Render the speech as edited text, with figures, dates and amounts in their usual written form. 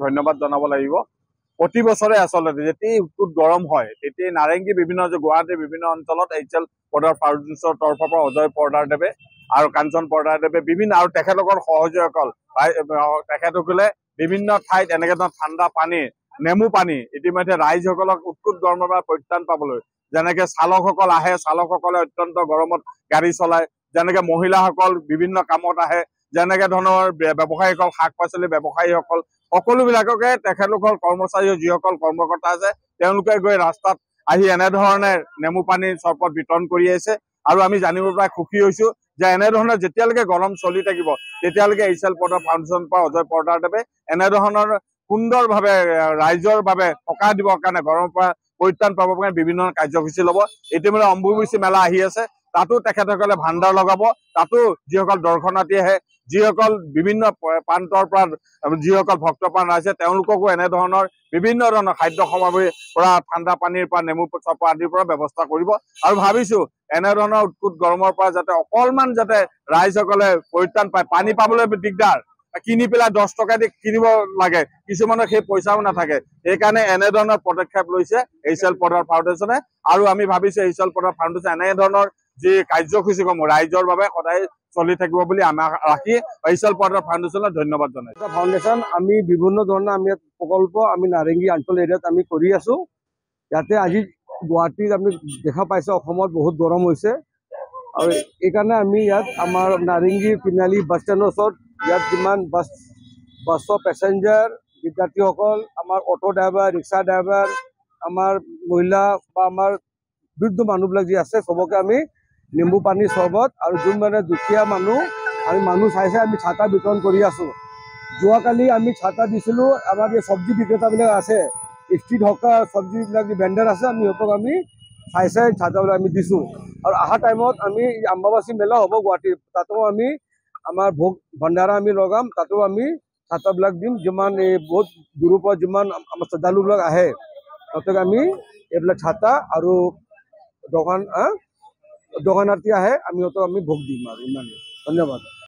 ধন্যবাদ জনাব লাগিব। প্ৰতি বছৰে আসলে যেটি উৎকুট গৰম হয় তেটি নাৰেঙ্গী বিভিন্ন গুৱাহাটীৰ বিভিন্ন অঞ্চলত এইচএল পৰ্দাৰ ফাউণ্ডেশ্যনৰ তৰফৰ পৰা অজয় পৰ্দাৰদেৱে আৰু কাঞ্চন পৰ্দাৰদেৱে বিভিন্ন আৰু তেখেতলোকৰ সহযোগীসকল তেখেতসকলে বিভিন্ন ঠাইত এনেকে ঠাণ্ডা পানী নেমু পানী ইতিমধ্যে ৰাইজসকলক উৎকুট গৰমৰ পৰা পৰিত্ৰাণ পাবলৈ যেনেকে চালকসকল আহে, চালকসকলে অত্যন্ত গৰমত গাড়ী চলায়, যেনেকে মহিলাসকল বিভিন্ন কামত আহে, যেনেকে ধৰণৰ ব্যৱসায়ীসকল শাক-পাচলি ব্যৱসায়ীসকল সকলোবিলাককে তেখেতলোকৰ কৰ্মচাৰী যিসকল কৰ্মকৰ্তা আছে তেওঁলোকে গৈ ৰাস্তাত আহি এনেধৰণে নেমু পানীৰ চৰবত বিতৰণ কৰি আহিছে। আৰু আমি জানিব পৰা খুশি হৈছো যে এনেধৰণৰ যেতিয়ালৈকে গৰম চলি থাকিব তেতিয়ালৈকে এইচএল পৰ্দা ফাউণ্ডেশ্যনৰ পৰা অজয় পৰ্দাৰদেৱে এনেধৰণৰ সুন্দৰভাৱে ৰাইজৰ বাবে সকাহ দিবৰ কাৰণে গৰমৰ পৰা পৰিত্ৰাণ পাবৰ কাৰণে বিভিন্ন কাৰ্যসূচী ল'ব। ইতিমধ্যে অম্বুবাচী মেলা আহি আছে, তাতো তেখেতসকলে ভাণ্ডাৰ লগাব, তাতো যিসকল দৰ্শনাৰ্থী আহে, যিসকল বিভিন্ন প্ৰান্তৰ পৰা যিসকল ভক্তপ্ৰাণ আছে তেওঁলোককো এনেধৰণৰ বিভিন্ন ধৰণৰ খাদ্য সামগ্ৰীৰ পৰা ঠাণ্ডা পানীৰ পৰা নেমু চৰবত আদিৰ পৰা ব্যৱস্থা কৰিব। আৰু ভাবিছো এনেধৰণৰ উৎকুট গৰমৰ পৰা যাতে অকলমান যাতে ৰাইজসকলে পৰিত্ৰাণ পায়। পানী পাবলৈ দিগদাৰ, কিনি পেলাই 10 টকা দি কিনিব লাগে, কিছুমানৰ সেই পইচাও নাথাকে, সেইকাৰণে এনেধৰণৰ পদক্ষেপ লৈছে এইচএল পৰ্দাৰ ফাউণ্ডেশ্যনে। আৰু আমি ভাবিছো এইচএল পৰ্দাৰ ফাউণ্ডেশ্যন এনেধৰণৰ যি কাৰ্যসূচীসমূহ ৰাইজৰ বাবে সদায় চলি থাকিব বুলি আমাক ৰাখি এইচএল পৰ্দাৰ ফাউণ্ডেশ্যনক ধন্যবাদ জনাইছো। ফাউণ্ডেশ্যন আমি বিভিন্ন ধৰণৰ আমি প্ৰকল্প আমি নাৰেঙ্গী অঞ্চল এৰিয়াত আমি কৰি আছো। ইয়াতে আজি গুৱাহাটীত আমি দেখা পাইছো অসমত বহুত গৰম হৈছে, আৰু এইকাৰণে আমি ইয়াত আমাৰ নাৰেঙ্গী তিনিআলি বাছ ষ্টেণ্ডৰ ওচৰত ইয়াত যিমান বাছৰ পেছেঞ্জাৰ বিদ্যাৰ্থীসকল, আমাৰ অটো ড্ৰাইভাৰ, ৰিক্সা ড্ৰাইভাৰ, আমাৰ মহিলা বা আমাৰ বৃদ্ধ মানুহবিলাক যি আছে চবকে আমি নেমু পানী চৰবত আৰু যোন মানে দুখীয়া মানুহ চাই আমি ছাতা বিতৰণ কৰি আছো। যোৱাকালি আমি ছাতা দিছিলোঁ আমাৰ যে চব্জি বিক্ৰেতাবিলাক আছে, ষ্ট্ৰীট হকাৰ চব্জিবিলাক যি ভেণ্ডাৰ আছে, আমি সিহঁতক আমি চাই ছাতাবিলাক আমি দিছোঁ। আৰু অহা টাইমত আমি অম্বুবাচী মেলা হ'ব গুৱাহাটীত, তাতো আমি আমাৰ ভোগ ভণ্ডাৰা আমি লগাম, তাতো আমি ছাতাবিলাক দিম। যিমান এই বহুত দূৰৰ পৰা যিমান আমাৰ শ্ৰদ্ধালুবিলাক আহে সিহঁতক আমি এইবিলাক ছাতা আৰু দোকানাৰ্থী আহে আমি সিহঁতক আমি ভোগ দিম। আৰু ইমানেই, ধন্যবাদ।